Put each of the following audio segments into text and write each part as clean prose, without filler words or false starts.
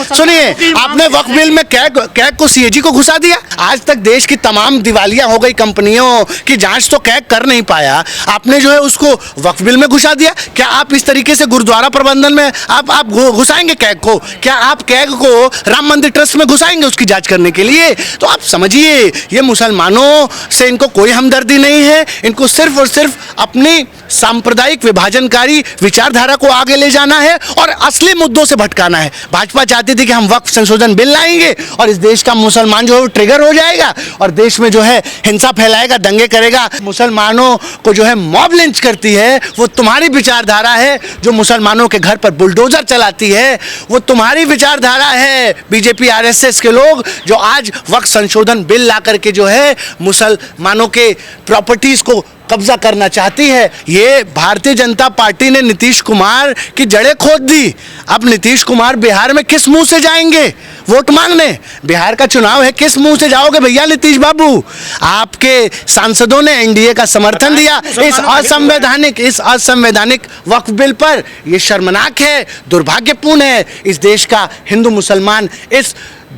सुनिए, आपने वक्फ बिल में कैग को सीएजी को घुसा दिया। आज तक देश की तमाम दिवालियां हो गई कंपनियों की जांच तो कैग कर नहीं पाया, आपने जो है उसको वक्फ बिल में घुसा दिया। क्या आप इस तरीके से गुरुद्वारा प्रबंधन में आप घुसाएंगे कैग को? क्या आप कैग को राम मंदिर ट्रस्ट में घुसाएंगे उसकी जांच करने के लिए? तो आप समझिए, ये मुसलमानों से इनको कोई हमदर्दी नहीं है, इनको सिर्फ और सिर्फ अपनी सांप्रदायिक विभाजनकारी विचारधारा को आगे ले जाना है और असली मुद्दों से भटकाना है। भाजपा चाहती थी कि हम वक्फ संशोधन बिल लाएंगे और इस देश का मुसलमान जो है वो ट्रिगर हो जाएगा और देश में जो है हिंसा फैलाएगा, दंगे करेगा। मुसलमानों को जो है मॉब लिंच करती है, वो तुम्हारी विचारधारा है। जो मुसलमानों के घर पर बुलडोजर चलाती है, वो तुम्हारी विचारधारा है। बीजेपी आरएसएस के लोग जो आज वक्फ संशोधन बिल ला करके जो है मुसलमानों के प्रॉपर्टीज को कब्जा करना चाहती है। ये भारतीय जनता पार्टी ने नीतीश कुमार की जड़ें खोद दी। अब नीतीश कुमार बिहार में किस मुंह से जाएंगे वोट मांगने? बिहार का चुनाव है, किस मुंह से जाओगे भैया नीतीश बाबू? आपके सांसदों ने एनडीए का समर्थन दिया इस असंवैधानिक वक्फ बिल पर। यह शर्मनाक है, दुर्भाग्यपूर्ण है। इस देश का हिंदू मुसलमान इस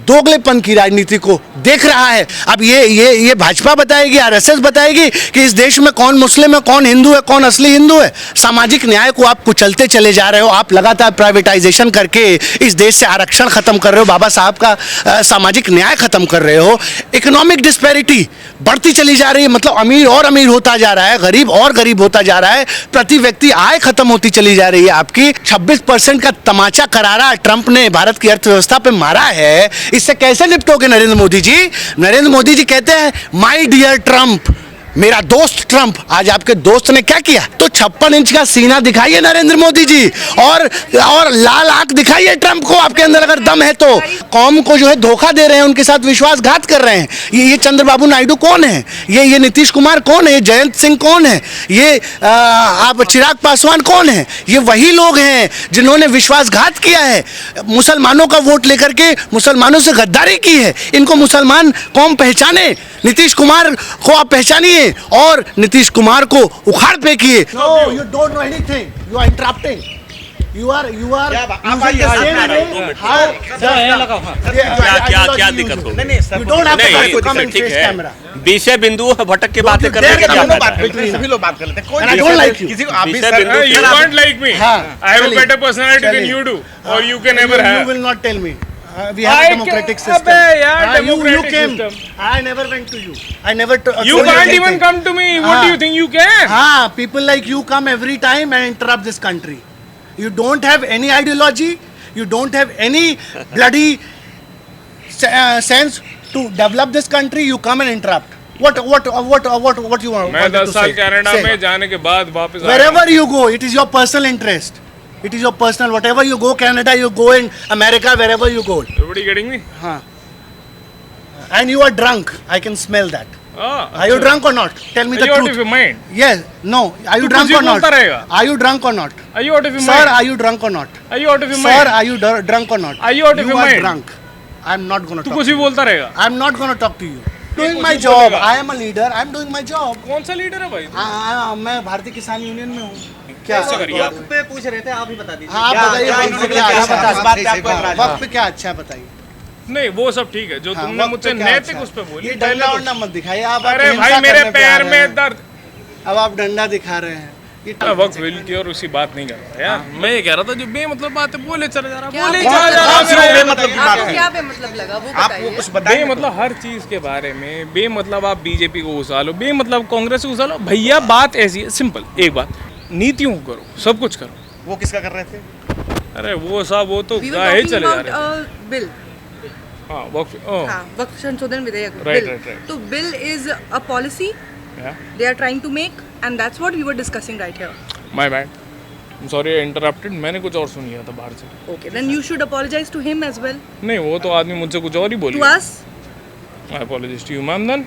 दोगलेपन की राजनीति को देख रहा है। अब ये भाजपा बताएगी, आरएसएस बताएगी कि इस देश में कौन मुस्लिम है, कौन हिंदू है, कौन असली हिंदू है। सामाजिक न्याय को आप कुचलते चले जा रहे हो। आप लगातार प्राइवेटाइजेशन करके इस देश से आरक्षण खत्म कर रहे हो, बाबा साहब का सामाजिक न्याय खत्म कर रहे हो। इकोनॉमिक डिस्पैरिटी बढ़ती चली जा रही है, मतलब अमीर और अमीर होता जा रहा है, गरीब और गरीब होता जा रहा है। प्रति व्यक्ति आय खत्म होती चली जा रही है आपकी। 26% का तमाचा करारा ट्रंप ने भारत की अर्थव्यवस्था पे मारा है। इससे कैसे निपटोगे नरेंद्र मोदी जी? नरेंद्र मोदी जी कहते हैं माय डियर ट्रंप, मेरा दोस्त ट्रंप। आज आपके दोस्त ने क्या किया? तो 56 इंच का सीना दिखाइए नरेंद्र मोदी जी और लाल आंख दिखाइए ट्रंप को, आपके अंदर अगर दम है तो। कौम को जो है धोखा दे रहे हैं, उनके साथ विश्वासघात कर रहे हैं। ये चंद्रबाबू नायडू कौन है? ये नीतीश कुमार कौन है? जयंत सिंह कौन है? ये आप चिराग पासवान कौन है? ये वही लोग हैं जिन्होंने विश्वासघात किया है, मुसलमानों का वोट लेकर के मुसलमानों से गद्दारी की है। इनको मुसलमान कौम पहचाने, नीतीश कुमार को आप पहचानिए और नीतीश कुमार को उखाड़ फेंकिए। No, you don't know anything. You are interrupting. You are using the same way. क्या दिक्कत हो? नहीं, you don't have to come and face camera. विषय बिंदु भटक के बातें करने के क्या फायदा है? सभी लोग बात कर लेते हैं। And I don't like you. किसी को आप भी You can't like me. I have a better personality than you do, or you can never have. You will not tell me. We have a democratic system. You came. I never went to you. I never. You can't even come to me. What do you think you can? People like you come every time and interrupt this country. You don't have any ideology. You don't have any bloody sense to develop this country. You come and interrupt. What you want? मैं 10 साल Canada में जाने के बाद वापस आया। Wherever you go, it is your personal interest. It is your personal. Whatever you go, Canada, you go in America, wherever you go. Everybody getting me? And you are drunk. I can smell that. Are you drunk or not? Tell me the truth. Are you out of your mind? Yes. No. Are you drunk or not? Are you drunk or not? Are you out of your mind? Sir, are you drunk or not? Are you out of your mind? Sir, are you drunk or not? Are you out of your mind? You are drunk. I'm not going to talk. तू कुछ भी बोलता रहेगा? I'm not going to talk to you. Doing my job. I am a leader. I'm doing my job. कौन सा leader है भाई? मैं भारतीय किसान यूनियन में हूँ। क्या करिए आप? पे पूछ रहे थे, आप ही बता दीजिए। आप बताइए वक्त पे क्या अच्छा बताइए। नहीं वो सब ठीक है जो तुमने मुझसे नैतिक उस पे बोली। ये डंडा वंडा मत दिखाइए आप। अरे भाई मेरे पैर में दर्द। अब आप डंडा दिखा रहे हैं। वक्त विल की और उसी बात नहीं कर रहा यार। मैं ये कह रहा था जो बेमतलब बात है बोले चला जा रहा है। क्या बेमतलब लगा वो बताइए। कुछ बताइए। बेमतलब हर चीज के बारे में बेमतलब आप बीजेपी को घुसा लो, बेमतलब कांग्रेस को घुसा लो। भैया बात ऐसी है, सिंपल एक बात, नीतियों को करो, सब कुछ करो। वो किसका कर रहे थे? अरे वो सब वो तो गाहे चले जा रहे हैं। बिल वक्फ संशोधन विधेयक बिल। तो bill is a policy they are trying to make and that's what we were discussing right here. My bad. I'm sorry I interrupted. मैंने कुछ और सुन लिया था बाहर से। Okay, then you should apologize to him as well. नहीं वो तो आदमी मुझसे कुछ और ही बोली। To us? I apologize to you, ma'am. Then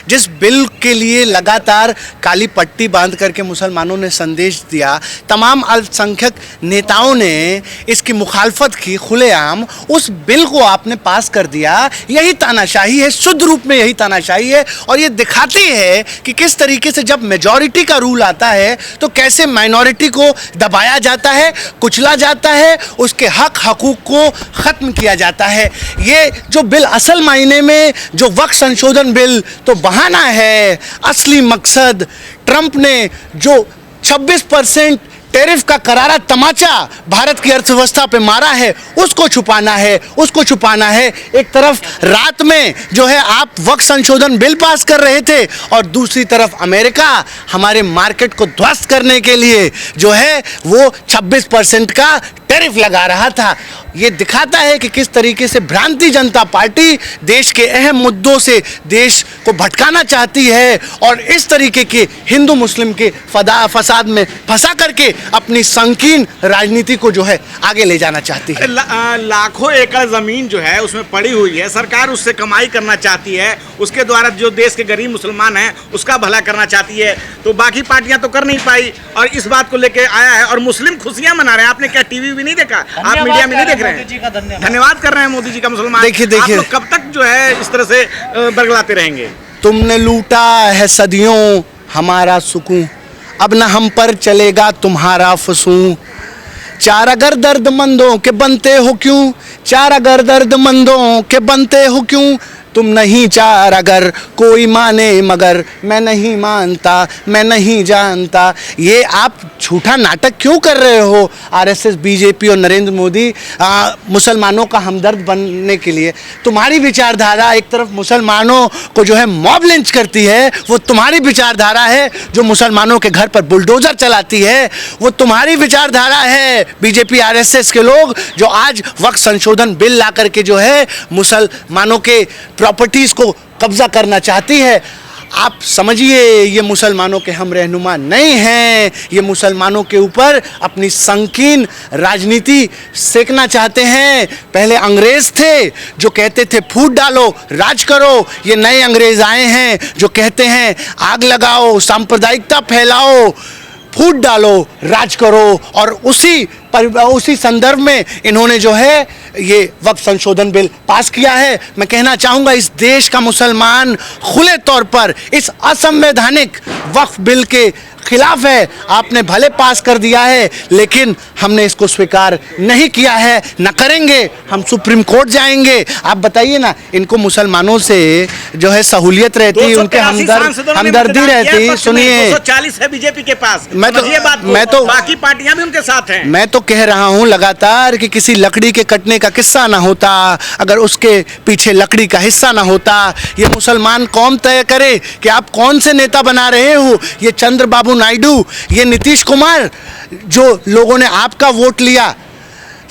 जिस बिल के लिए लगातार काली पट्टी बांध करके मुसलमानों ने संदेश दिया, तमाम अल्पसंख्यक नेताओं ने इसकी मुखालफत की खुलेआम, उस बिल को आपने पास कर दिया। यही तानाशाही है, शुद्ध रूप में यही तानाशाही है। और ये दिखाती है कि किस तरीके से जब मेजॉरिटी का रूल आता है तो कैसे माइनॉरिटी को दबाया जाता है, कुचला जाता है, उसके हक हकूक को ख़त्म किया जाता है। ये जो बिल असल मायने में जो वक्त संशोधन बिल तो बहाना है, असली मकसद ट्रंप ने जो 26% टैरिफ का करारा तमाचा भारत की अर्थव्यवस्था पे मारा है, उसको छुपाना है, उसको छुपाना है। एक तरफ रात में जो है आप वक्त संशोधन बिल पास कर रहे थे और दूसरी तरफ अमेरिका हमारे मार्केट को ध्वस्त करने के लिए जो है वो 26% का टैरिफ लगा रहा था। ये दिखाता है कि किस तरीके से भ्रांति जनता पार्टी देश के अहम मुद्दों से देश को भटकाना चाहती है और इस तरीके के हिंदू मुस्लिम के फसाद में फंसा करके अपनी संकीर्ण राजनीति को जो है आगे ले जाना चाहती है। लाखों एकड़ जमीन जो है उसमें पड़ी हुई है, सरकार उससे कमाई करना चाहती है, उसके द्वारा जो देश के गरीब मुसलमान हैं उसका भला करना चाहती है, तो बाकी पार्टियां तो कर नहीं पाई और इस बात को लेके आया है और मुस्लिम खुशियां मना रहे हैं। आपने क्या टीवी भी नहीं देखा, आप मीडिया में नहीं देख रहे हैं? धन्यवाद कर रहे हैं मोदी जी का मुसलमान। देखिए आप लोग कब तक जो है इस तरह से बरगलाते रहेंगे? तुमने लूटा है सदियों हमारा सुकून, अब न हम पर चलेगा तुम्हारा फसूं। चार अगर दर्दमंदों के बनते हो क्यों, चार अगर दर्दमंदों के बनते हो क्यों, तुम नहीं चार अगर कोई माने मगर मैं नहीं मानता, मैं नहीं जानता। ये आप झूठा नाटक क्यों कर रहे हो? आरएसएस, बीजेपी और नरेंद्र मोदी मुसलमानों का हमदर्द बनने के लिए। तुम्हारी विचारधारा एक तरफ मुसलमानों को जो है मॉब लिंच करती है, वो तुम्हारी विचारधारा है। जो मुसलमानों के घर पर बुलडोजर चलाती है वो तुम्हारी विचारधारा है। बीजेपी आरएसएस के लोग जो आज वक्त संशोधन बिल ला करके जो है मुसलमानों के प्रॉपर्टीज को कब्जा करना चाहती है। आप समझिए ये मुसलमानों के हम रहनुमा नहीं हैं, ये मुसलमानों के ऊपर अपनी संकीर्ण राजनीति सेकना चाहते हैं। पहले अंग्रेज थे जो कहते थे फूट डालो राज करो, ये नए अंग्रेज आए हैं जो कहते हैं आग लगाओ, सांप्रदायिकता फैलाओ, फूट डालो राज करो। और उसी संदर्भ में इन्होंने जो है ये वक्त संशोधन बिल पास किया है। मैं कहना चाहूँगा इस देश का मुसलमान खुले तौर पर इस असंवैधानिक वक्फ बिल के खिलाफ है। आपने भले पास कर दिया है लेकिन हमने इसको स्वीकार नहीं किया है, न करेंगे। हम सुप्रीम कोर्ट जाएंगे। आप बताइए ना, इनको मुसलमानों से जो है सहूलियत रहती, उनके हमदर्दी रहती। सुनिए, 240 है बीजेपी के पास। मैं तो बाकी पार्टियां भी उनके साथ हैं। मैं तो कह रहा हूं लगातार कि किसी लकड़ी के कटने का किस्सा ना होता अगर उसके पीछे लकड़ी का हिस्सा ना होता। ये मुसलमान कौम तय करे कि आप कौन से नेता बना रहे हो। ये चंद्रबाबू नायडू, ये नीतीश कुमार, जो लोगों ने आपका वोट लिया,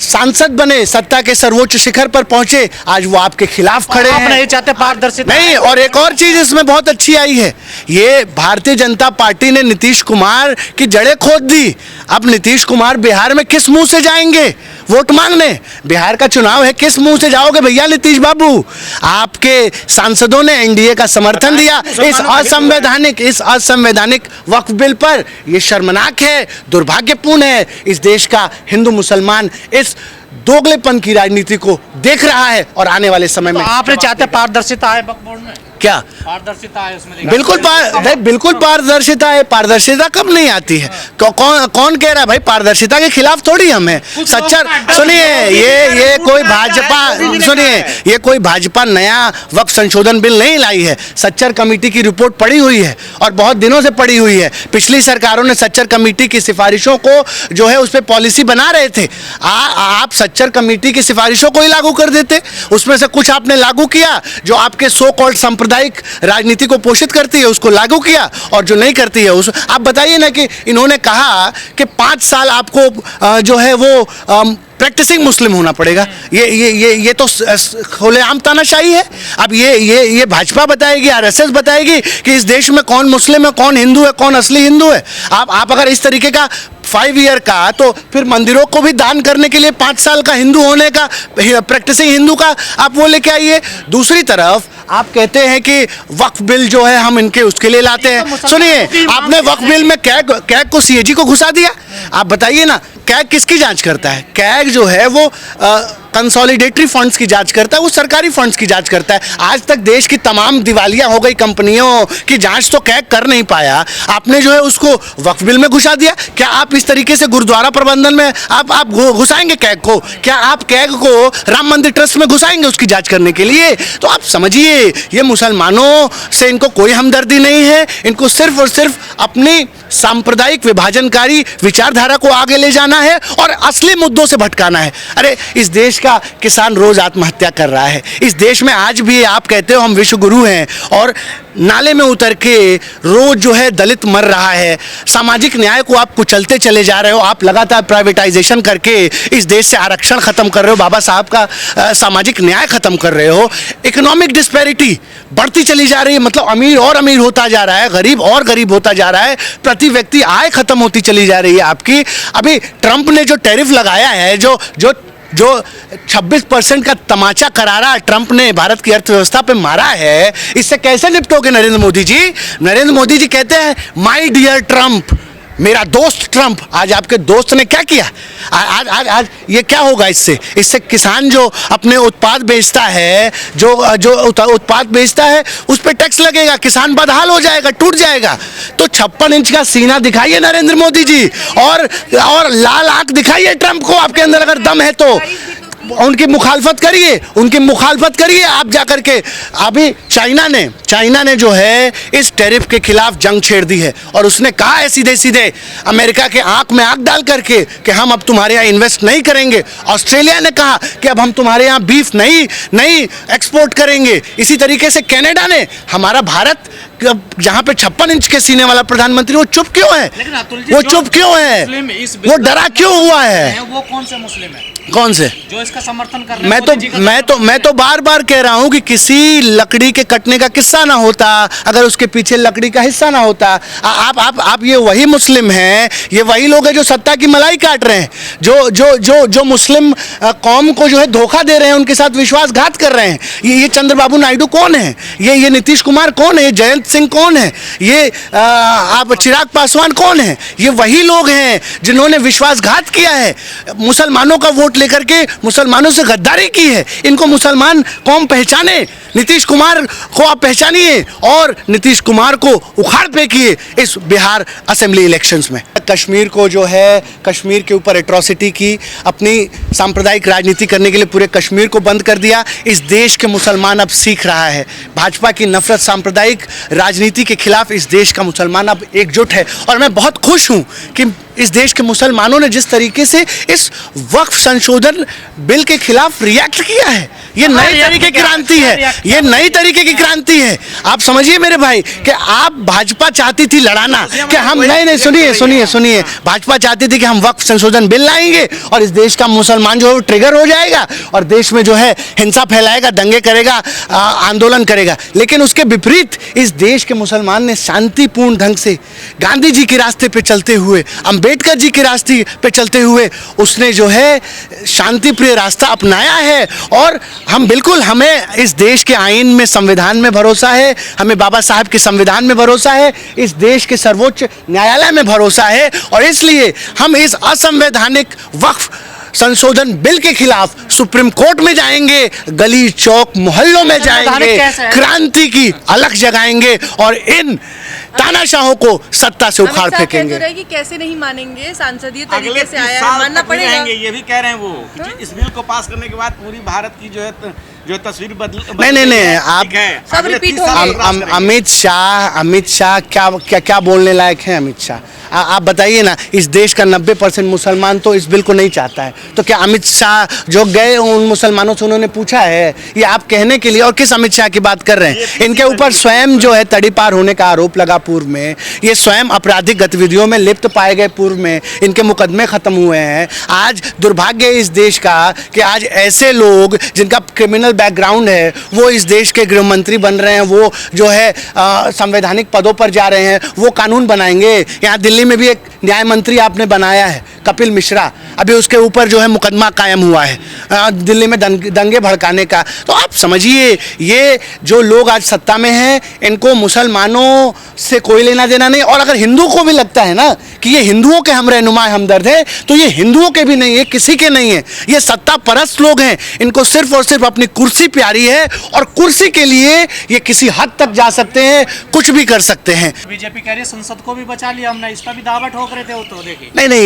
सांसद बने, सत्ता के सर्वोच्च शिखर पर पहुंचे, आज वो आपके खिलाफ खड़े हैं। नहीं चाहते पारदर्शिता नहीं। और एक और चीज इसमें बहुत अच्छी आई है, ये भारतीय जनता पार्टी ने नीतीश कुमार की जड़ें खोद दी। अब नीतीश कुमार बिहार में किस मुंह से जाएंगे वोट मांगने? बिहार का चुनाव है, किस मुंह से जाओगे भैया नीतीश बाबू? आपके सांसदों ने एनडीए का समर्थन दिया इस असंवैधानिक वक्फ बिल पर। यह शर्मनाक है, दुर्भाग्यपूर्ण है। इस देश का हिंदू मुसलमान इस दोगलेपन की राजनीति को देख रहा है और आने वाले समय में आपने चाहते पारदर्शिता है वक्फ बोर्ड में? क्या पारदर्शिता है उसमें? बिल्कुल पारदर्शिता है। पारदर्शिता कब नहीं आती है? कौन कह रहा है भाई पारदर्शिता के खिलाफ? थोड़ी हम है सच्चर। सुनिए, ये कोई भाजपा नया वक्त संशोधन बिल नहीं लाई है। सच्चर कमेटी की रिपोर्ट पड़ी हुई है और बहुत दिनों से पड़ी हुई है। पिछली सरकारों ने सच्चर कमेटी की सिफारिशों को जो है उस पर पॉलिसी बना रहे थे। आप सच्चर कमेटी की सिफारिशों को ही लागू कर देते। उसमें से कुछ आपने लागू किया जो आपके सो कॉल्ड सांप्रदायिक राजनीति को पोषित करती है, उसको लागू किया, और जो नहीं करती है उस आप बताइए ना कि इन्होंने कहा कि 5 साल आपको जो है वो प्रैक्टिसिंग मुस्लिम होना पड़ेगा। ये तो खुलेआम तानाशाही है। अब ये भाजपा बताएगी, आरएसएस बताएगी कि इस देश में कौन मुस्लिम है, कौन हिंदू है, कौन असली हिंदू है। आप अगर इस तरीके का 5 ईयर का, तो फिर मंदिरों को भी दान करने के लिए 5 साल का हिंदू होने का, प्रैक्टिसिंग हिंदू का आप वो लेके आइए। दूसरी तरफ आप कहते हैं कि वक्फ बिल जो है हम इनके उसके लिए लाते हैं। सुनिए, आपने वक्फ बिल में कैग को सीएजी को घुसा दिया। आप बताइए ना, कैग किसकी जांच करता है? कैग जो है वो कंसोलिडेटरी फंड्स की जांच करता है, वो सरकारी फंड्स की जांच करता है। आज तक देश की तमाम दिवालियां हो गई कंपनियों की जांच तो कैग कर नहीं पाया, आपने जो है उसको वक्फ बिल में घुसा दिया। क्या आप इस तरीके से गुरुद्वारा प्रबंधन में आप घुसाएंगे कैग को? क्या आप कैग को राम मंदिर ट्रस्ट में घुसाएंगे उसकी जांच करने के लिए? तो आप समझिए, ये मुसलमानों से इनको कोई हमदर्दी नहीं है, इनको सिर्फ और सिर्फ अपनी सांप्रदायिक विभाजनकारी विचारधारा को आगे ले जाना है और असली मुद्दों से भटकाना है। अरे इस देश का किसान रोज आत्महत्या कर रहा है। इस देश में आज भी आप कहते हो हम विश्व गुरु हैं और नाले में उतर के रोज जो है दलित मर रहा है। सामाजिक न्याय को आप कुचलते चले जा रहे हो। आप लगातार प्राइवेटाइजेशन करके इस देश से आरक्षण खत्म कर रहे हो, बाबा साहब का सामाजिक न्याय खत्म कर रहे हो। इकोनॉमिक डिस्पैरिटी बढ़ती चली जा रही है, मतलब अमीर और अमीर होता जा रहा है, गरीब और गरीब होता जा रहा है, प्रति व्यक्ति आय खत्म होती चली जा रही है आपकी। अभी ट्रंप ने जो टैरिफ लगाया है, जो 26% का तमाचा करारा ट्रंप ने भारत की अर्थव्यवस्था पे मारा है, इससे कैसे निपटोगे नरेंद्र मोदी जी? नरेंद्र मोदी जी कहते हैं माय डियर ट्रंप, मेरा दोस्त ट्रंप। आज आपके दोस्त ने क्या किया? आज ये क्या होगा इससे किसान जो अपने उत्पाद बेचता है, जो उत्पाद बेचता है उस पर टैक्स लगेगा, किसान बदहाल हो जाएगा, टूट जाएगा। तो 56 इंच का सीना दिखाइए नरेंद्र मोदी जी और लाल आंख दिखाइए ट्रंप को, आपके अंदर अगर दम है तो उनकी मुखालफत करिए आप जाकर के। अभी चाइना ने जो है इस टैरिफ के खिलाफ जंग छेड़ दी है और उसने कहा है सीधे सीधे अमेरिका के आंख में आंख डाल करके कि हम अब तुम्हारे यहाँ इन्वेस्ट नहीं करेंगे। ऑस्ट्रेलिया ने कहा कि अब हम तुम्हारे यहाँ बीफ नहीं एक्सपोर्ट करेंगे। इसी तरीके से कनाडा ने, हमारा भारत जहाँ पे 56 इंच के सीने वाला प्रधानमंत्री, वो चुप क्यों है? वो चुप क्यों है? वो डरा क्यों हुआ है? वो कौन से मुस्लिम है? कौन से जो इसका समर्थन कर रहे हैं? मैं तो बार बार कह रहा हूं कि किसी लकड़ी के कटने का किस्सा ना होता अगर उसके पीछे लकड़ी का हिस्सा ना होता। आप ये वही मुस्लिम हैं, ये वही लोग हैं जो सत्ता की मलाई काट रहे हैं, जो मुस्लिम कौम को जो है धोखा दे रहे हैं, उनके साथ विश्वासघात कर रहे हैं। ये चंद्रबाबू नायडू कौन है? ये नीतीश कुमार कौन है? ये जयंत सिंह कौन है? ये आप चिराग पासवान कौन है? ये वही लोग हैं जिन्होंने विश्वासघात किया है, मुसलमानों का वोट लेकर के मुसलमानों से गद्दारी की है। इनको मुसलमान कौम पहचाने, नीतीश कुमार को आप पहचानिए और नीतीश कुमार को उखाड़ फेंकिए इस बिहार असेंबली इलेक्शंस में। कश्मीर को जो है, कश्मीर के ऊपर एट्रॉसिटी की, अपनी सांप्रदायिक राजनीति करने के लिए पूरे कश्मीर को बंद कर दिया। इस देश के मुसलमान अब सीख रहा है, भाजपा की नफरत सांप्रदायिक राजनीति के खिलाफ इस देश का मुसलमान अब एकजुट है। और मैं बहुत खुश हूं कि इस देश के मुसलमानों ने जिस तरीके से इस वक्फ संशोधन बिल के खिलाफ रिएक्ट किया है, ये नई तरीके की क्रांति है, ये नई तरीके की क्रांति है। आप समझिए मेरे भाई कि आप भाजपा चाहती थी लड़ाना कि हम नहीं, सुनिए, भाजपा चाहती थी कि हम वक्फ संशोधन बिल लाएंगे और इस देश का मुसलमान जो है वो ट्रिगर हो जाएगा और देश में जो है हिंसा फैलाएगा, दंगे करेगा, आंदोलन करेगा। लेकिन उसके विपरीत इस देश के मुसलमान ने शांतिपूर्ण ढंग से गांधी जी के रास्ते पे चलते हुए, अम्बेडकर जी के रास्ते पे चलते हुए उसने जो है शांति प्रिय रास्ता अपनाया है। और हम बिल्कुल, हमें इस देश के आईन में, संविधान में भरोसा है, हमें बाबा साहब के संविधान में भरोसा है, इस देश के सर्वोच्च न्यायालय में भरोसा है और इसलिए हम इस असंवैधानिक वक्फ संशोधन बिल के खिलाफ सुप्रीम कोर्ट में जाएंगे, गली चौक मोहल्लों में जाएंगे, क्रांति की अलख जगाएंगे और इन तानाशाहों को सत्ता से उखाड़ फेंकेंगे। कैसे नहीं मानेंगे? सांसदीय तरीके से आया है, मानना पड़ेगा। ये भी कह रहे हैं वो कि इस बिल को पास करने के बाद पूरी भारत की जो तस्वीर बदल नहीं, आप सब रिपीट होंगे। अमित शाह क्या बोलने लायक है? अमित शाह, आप बताइए ना, इस देश का 90% मुसलमान तो इस बिल को नहीं चाहता है, तो क्या अमित शाह जो गए उन मुसलमानों से उन्होंने पूछा है? ये आप कहने के लिए, और किस अमित शाह की बात कर रहे हैं? इनके ऊपर स्वयं जो है तड़ीपार होने का आरोप लगा पूर्व में, ये स्वयं आपराधिक गतिविधियों में लिप्त पाए गए पूर्व में, इनके मुकदमे खत्म हुए हैं। आज दुर्भाग्य इस देश का कि आज ऐसे लोग जिनका क्रिमिनल बैकग्राउंड है वो इस देश के गृह मंत्री बन रहे हैं, वो जो है संवैधानिक पदों पर जा रहे हैं, वो कानून बनाएंगे। यहाँ दिल्ली में भी एक न्याय मंत्री आपने बनाया है, कपिल मिश्रा, अभी उसके ऊपर जो है मुकदमा कायम हुआ है दिल्ली में दंगे भड़काने का। तो आप समझिए, ये जो लोग आज सत्ता में हैं, इनको मुसलमानों से कोई लेना देना नहीं। और अगर हिंदू को भी लगता है ना कि ये हिंदुओं के हम रहनुमा हमदर्द है, तो ये हिंदुओं के भी नहीं है, किसी के नहीं है। ये सत्ता परस्त लोग हैं, इनको सिर्फ और सिर्फ अपनी कुर्सी प्यारी है, और कुर्सी के लिए ये किसी हद तक जा सकते हैं, कुछ भी कर सकते हैं। बीजेपी कह रही है संसद को भी बचा लिया हमने, इस पर भी दावा ठोक रहे थे वो, तो देखिए। नहीं,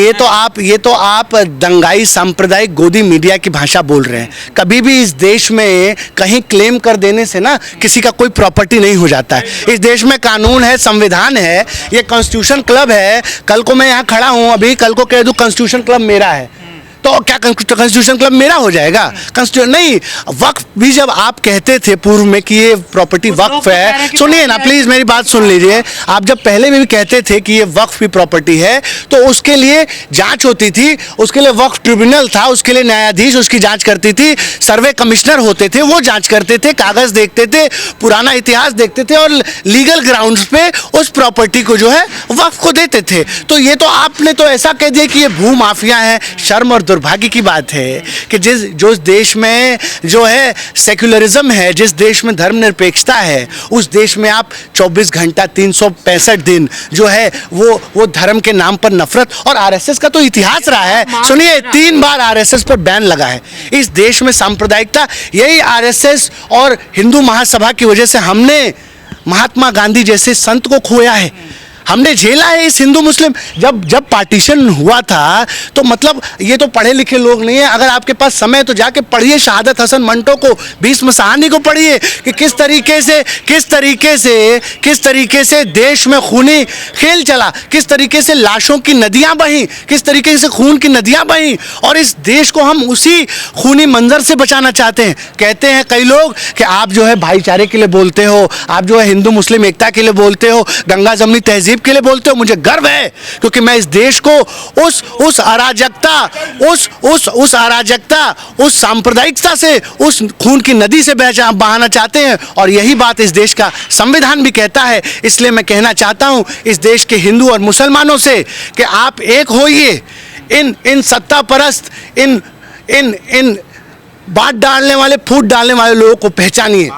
ये तो आप दंगाई सांप्रदायिक गोदी मीडिया की भाषा बोल रहे हैं। कभी भी इस देश में कहीं क्लेम कर देने से ना किसी का कोई प्रॉपर्टी नहीं हो जाता है। इस देश में कानून है, संविधान है, ये कॉन्स्टिट्यूशन क्लब है। कल को मैं यहाँ खड़ा हूँ, अभी कल को कह दूँ कॉन्स्टिट्यूशन क्लब मेरा है, तो क्या कॉन्स्टिट्यूशन क्लब मेरा हो जाएगा? कॉन्स्टिट्यूशन नहीं। वक्फ भी जब आप कहते थे पूर्व में कि ये प्रॉपर्टी वक्फ है, सुनिए ना प्लीज मेरी बात सुन लीजिए। आप जब पहले भी कहते थे कि ये वक्फ की प्रॉपर्टी है, तो उसके लिए जांच होती थी, उसके लिए वक्फ ट्रिब्यूनल था, उसके लिए न्यायाधीश उसकी जांच करती थी, सर्वे कमिश्नर होते थे, वो जांच करते थे, कागज देखते थे, पुराना इतिहास देखते थे, और लीगल ग्राउंड्स पे उस प्रॉपर्टी को जो है वक्फ को देते थे। तो ये तो आपने तो ऐसा कह दिया कि ये भू माफिया है। शर्म और दुर्भाग्य की बात है कि जो देश में जो है सेक्युलरिज्म है, जिस देश में धर्मनिरपेक्षता है, उस देश में आप 24 घंटा 365 दिन जो है वो धर्म के नाम पर नफरत। और आरएसएस का तो इतिहास रहा है, सुनिए 3 बार आरएसएस पर बैन लगा है इस देश में। सांप्रदायिकता, यही आरएसएस और हिंदू महासभा की वजह से हमने महात्मा गांधी जैसे संत को खोया है, हमने झेला है। इस हिंदू मुस्लिम जब पार्टीशन हुआ था, तो मतलब ये तो पढ़े लिखे लोग नहीं है। अगर आपके पास समय तो जाके पढ़िए शहादत हसन मंटो को, भीष्म साहनी को पढ़िए कि किस तरीके से देश में खूनी खेल चला, किस तरीके से लाशों की नदियां बहीं, किस तरीके से खून की नदियां बहीं। और इस देश को हम उसी खूनी मंजर से बचाना चाहते हैं। कहते हैं कई लोग कि आप जो है भाईचारे के लिए बोलते हो, आप जो है हिंदू मुस्लिम एकता के लिए बोलते हो, गंगा जमनी तहजीब के लिए बोलते हो। मुझे गर्व है क्योंकि मैं इस देश को उस अराजकता, उस सांप्रदायिकता से, उस खून की नदी से बहाना चाहते हैं। और यही बात इस देश का संविधान भी कहता है। इसलिए मैं कहना चाहता हूं इस देश के हिंदू और मुसलमानों से कि आप एक होइए, इन सत्ता परस्त, इन बात डालने वाले, फूट डालने वाले लोगों को पहचानिए।